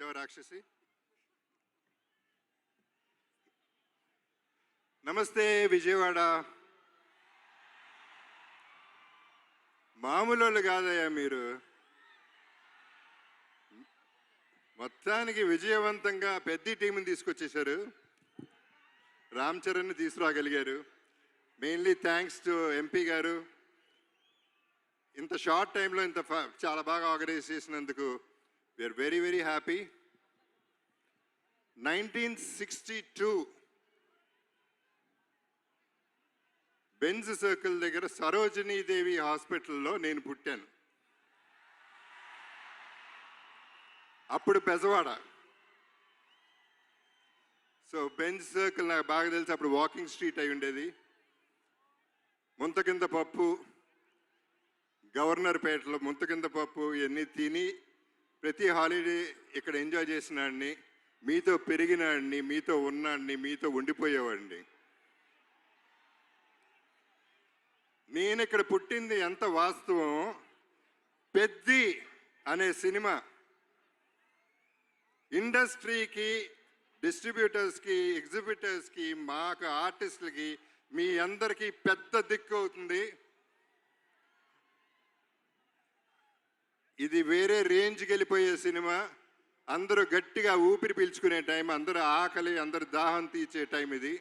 వచ్చావా రాక్షసి? నమస్తే విజయవాడ. మామూలు వాళ్ళు కాదయ్యా మీరు. మొత్తానికి విజయవంతంగా పెద్ద టీంని తీసుకొచ్చేశారు. రామ్ చరణ్ని తీసుకురాగలిగారు. మెయిన్లీ థ్యాంక్స్ టు ఎంపీ గారు. ఇంత షార్ట్ టైంలో ఇంత చాలా బాగా ఆర్గనైజ్ చేసినందుకు we are very very happy. 1962 Benz circle దగ్గర సరోజినీదేవి హాస్పిటల్లో నేను పుట్టాను. అప్పుడు పెజవాడ. సో బెంజ్ సర్కిల్ నాకు బాగా తెలిసి అప్పుడు వాకింగ్ స్ట్రీట్ అయి ఉండేది. ముంత కింద పప్పు, గవర్నర్ పేటలో ముంత కింద పప్పు ఇవన్నీ తిని ప్రతి హాలిడే ఇక్కడ ఎంజాయ్ చేసినాడిని, మీతో పెరిగినాడిని, మీతో ఉన్నాడిని, మీతో ఉండిపోయేవాడిని. నేను ఇక్కడ పుట్టింది ఎంత వాస్తవం. పెద్ది అనే సినిమా ఇండస్ట్రీకి, డిస్ట్రిబ్యూటర్స్కి, ఎగ్జిబిటర్స్కి, మాకు ఆర్టిస్టులకి, మీ అందరికీ పెద్ద దిక్కు అవుతుంది. ఇది వేరే రేంజ్కి వెళ్ళిపోయే సినిమా. అందరూ గట్టిగా ఊపిరి పీల్చుకునే టైం, అందరూ ఆకలి, అందరు దాహం తీర్చే టైం ఇది.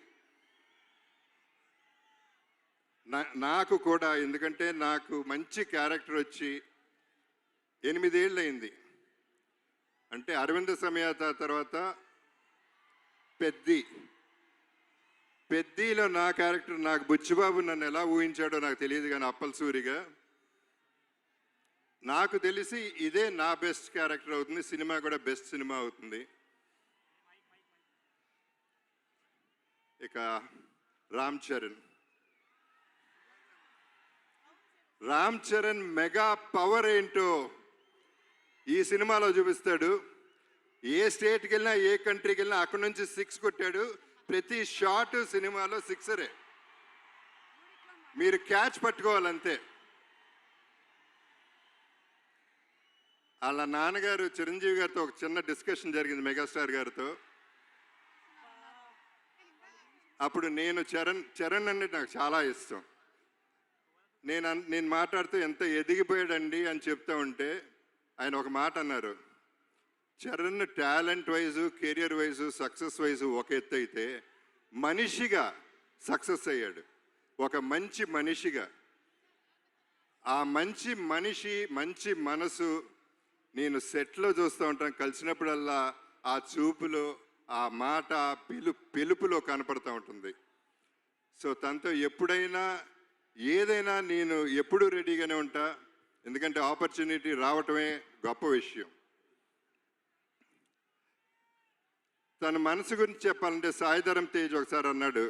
నాకు కూడా, ఎందుకంటే నాకు మంచి క్యారెక్టర్ వచ్చి 8 ఏళ్ళు అయింది. అంటే అరవింద సమేత తర్వాత పెద్దిలో నా క్యారెక్టర్, నాకు బుచ్చిబాబు నన్ను ఎలా ఊహించాడో నాకు తెలియదు, కానీ అప్పలసూరిగా నాకు తెలిసి ఇదే నా బెస్ట్ క్యారెక్టర్ అవుతుంది. సినిమా కూడా బెస్ట్ సినిమా అవుతుంది. ఇక రామ్ చరణ్ మెగా పవర్ ఏంటో ఈ సినిమాలో చూపిస్తాడు. ఏ స్టేట్కి వెళ్ళినా, ఏ కంట్రీకి వెళ్ళినా అక్కడి నుంచి 6 కొట్టాడు. ప్రతి షాట్ సినిమాలో 6రే. మీరు క్యాచ్ పట్టుకోవాలంతే. వాళ్ళ నాన్నగారు చిరంజీవి గారితో ఒక చిన్న డిస్కషన్ జరిగింది, మెగాస్టార్ గారితో. అప్పుడు నేను చరణ్ అంటే నాకు చాలా ఇష్టం. నేను మాట్లాడుతూ ఎంత ఎదిగిపోయాడండి అని చెప్తా ఉంటే ఆయన ఒక మాట అన్నారు, Charan talent wise, career wise, success wise ఒక ఎత్తు అయితే మనిషిగా సక్సెస్ అయ్యాడు. ఒక మంచి మనిషిగా, ఆ మంచి మనిషి, మంచి మనసు నేను సెట్లో చూస్తూ ఉంటాను. కలిసినప్పుడల్లా ఆ చూపులో, ఆ మాట, పిలుపులో కనపడుతూ ఉంటుంది. సో తనతో ఎప్పుడైనా ఏదైనా నేను ఎప్పుడూ రెడీగానే ఉంటా. ఎందుకంటే ఆపర్చునిటీ రావటమే గొప్ప విషయం. తన మనసు గురించి చెప్పాలంటే సాయిధరం తేజ్ ఒకసారి అన్నాడు,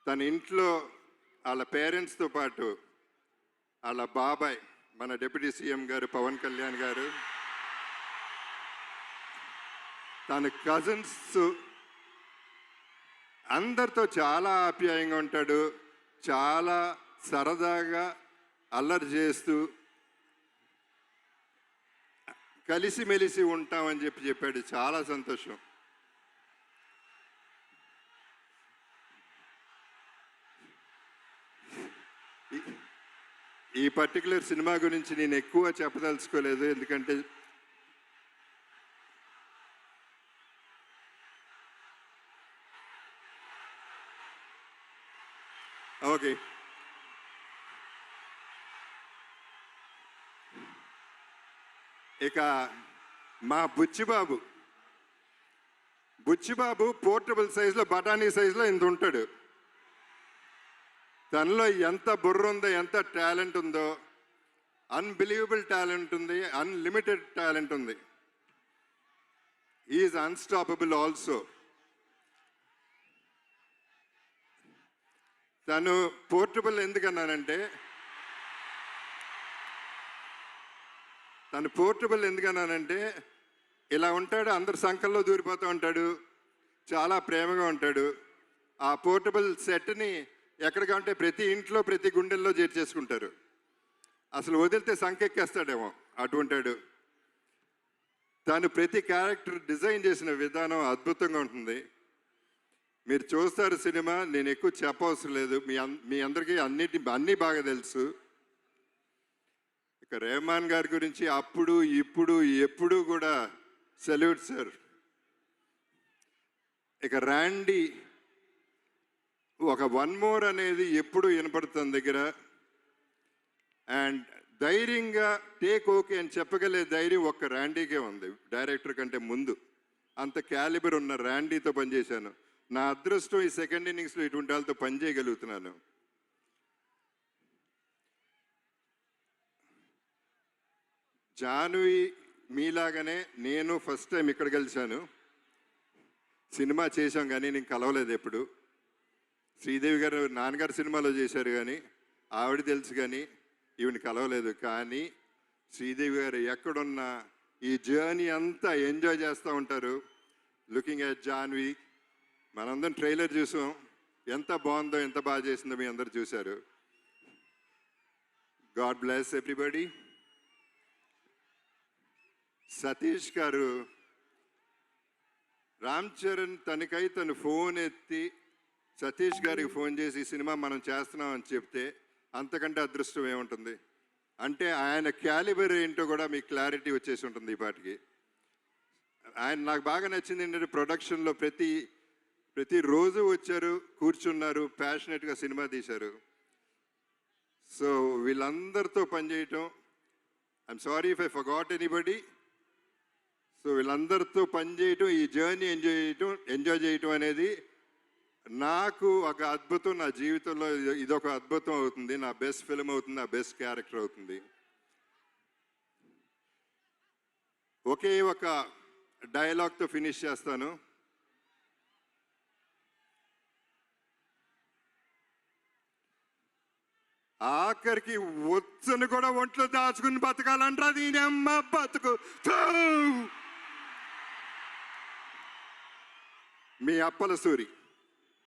తన ఇంట్లో వాళ్ళ పేరెంట్స్తో పాటు వాళ్ళ బాబాయ్, మన డిప్యూటీ సీఎం గారు పవన్ కళ్యాణ్ గారు, తన కజిన్స్ అందరితో చాలా ఆప్యాయంగా ఉంటాడు. చాలా సరదాగా అల్లరి చేస్తూ కలిసిమెలిసి ఉంటామని చెప్పాడు. చాలా సంతోషం. ఈ పర్టికులర్ సినిమా గురించి నేను ఎక్కువ చెప్పదలుచుకోలేదు, ఎందుకంటే ఓకే. ఇక మా బుచ్చిబాబు పోర్టబుల్ సైజులో, బఠానీ సైజులో ఇంత ఉంటాడు. తనలో ఎంత బుర్ర ఉందో, ఎంత టాలెంట్ ఉందో, అన్బిలీవబుల్ టాలెంట్ ఉంది, అన్లిమిటెడ్ టాలెంట్ ఉంది. Is unstoppable also. తను పోర్టబుల్ ఎందుకన్నానంటే, ఇలా ఉంటాడు, అందరు సంకల్లో దూరిపోతూ ఉంటాడు, చాలా ప్రేమగా ఉంటాడు. ఆ పోర్టబుల్ సెట్ని ఎక్కడికంటే ప్రతి ఇంట్లో, ప్రతి గుండెల్లో చేర్చేసుకుంటారు. అసలు వదిలితే సంకెక్కేస్తాడేమో అటుంటాడు. తను ప్రతి క్యారెక్టర్ డిజైన్ చేసిన విధానం అద్భుతంగా ఉంటుంది. మీరు చూస్తారు సినిమా, నేను ఎక్కువ చెప్పవసరం లేదు, మీ అందరికీ అన్నీ బాగా తెలుసు. ఇక రెహమాన్ గారి గురించి అప్పుడు ఇప్పుడు ఎప్పుడు కూడా సెల్యూట్ సార్. ఇక ర్యాండీ ఒక వన్ మోర్ అనేది ఎప్పుడు వినపడుతుంది దగ్గర. అండ్ ధైర్యంగా టేక్ ఓకే అని చెప్పగలే ధైర్యం ఒక్క ర్యాండీకే ఉంది డైరెక్టర్ కంటే ముందు. అంత క్యాలిబర్ ఉన్న ర్యాండీతో పనిచేశాను. నా అదృష్టం ఈ సెకండ్ ఇన్నింగ్స్లో ఇటువంటి వాళ్ళతో పనిచేయగలుగుతున్నాను. జాన్వి మీలాగానే నేను ఫస్ట్ టైం ఇక్కడ కలిశాను. సినిమా చేశాం కానీ నేను కలవలేదు ఎప్పుడు. శ్రీదేవి గారు నాన్నగారు సినిమాలో చేశారు కానీ ఆవిడ తెలుసు కానీ ఈవిని కలవలేదు. కానీ శ్రీదేవి గారు ఎక్కడున్నా ఈ జర్నీ అంతా ఎంజాయ్ చేస్తూ ఉంటారు. లుకింగ్ ఎట్ జాన్వి, మనందరం ట్రైలర్ చూసాం, ఎంత బాగుందో, ఎంత బాగా చేసిందో మీ అందరు చూశారు. God bless everybody. సతీష్ గారు, రామ్ చరణ్ తనకై తను ఫోన్ ఎత్తి సతీష్ గారికి ఫోన్ చేసి ఈ సినిమా మనం చేస్తున్నాం అని చెప్తే అంతకంటే అదృష్టం ఏముంటుంది. అంటే ఆయన క్యాలిబర్ ఏంటో కూడా మీకు క్లారిటీ వచ్చేసి ఉంటుంది ఈ పాటికి. ఆయన నాకు బాగా నచ్చింది ఏంటంటే ప్రొడక్షన్లో ప్రతిరోజు వచ్చారు, కూర్చున్నారు, ప్యాషనెట్గా సినిమా తీశారు. సో వీళ్ళందరితో పనిచేయటం, I'm sorry if I forgot anybody. So వీళ్ళందరితో పనిచేయటం, ఈ జర్నీ ఎంజాయ్ చేయటం అనేది నాకు ఒక అద్భుతం. నా జీవితంలో ఇదొక అద్భుతం అవుతుంది. నా బెస్ట్ ఫిల్మ్ అవుతుంది, నా బెస్ట్ క్యారెక్టర్ అవుతుంది. ఒకే ఒక డైలాగ్తో ఫినిష్ చేస్తాను. ఆఖరికి వచ్చను కూడా ఒంట్లో దాచుకుని బతకాలంటారా దీని అమ్మ బతుకు. మీ అప్పల సూరి.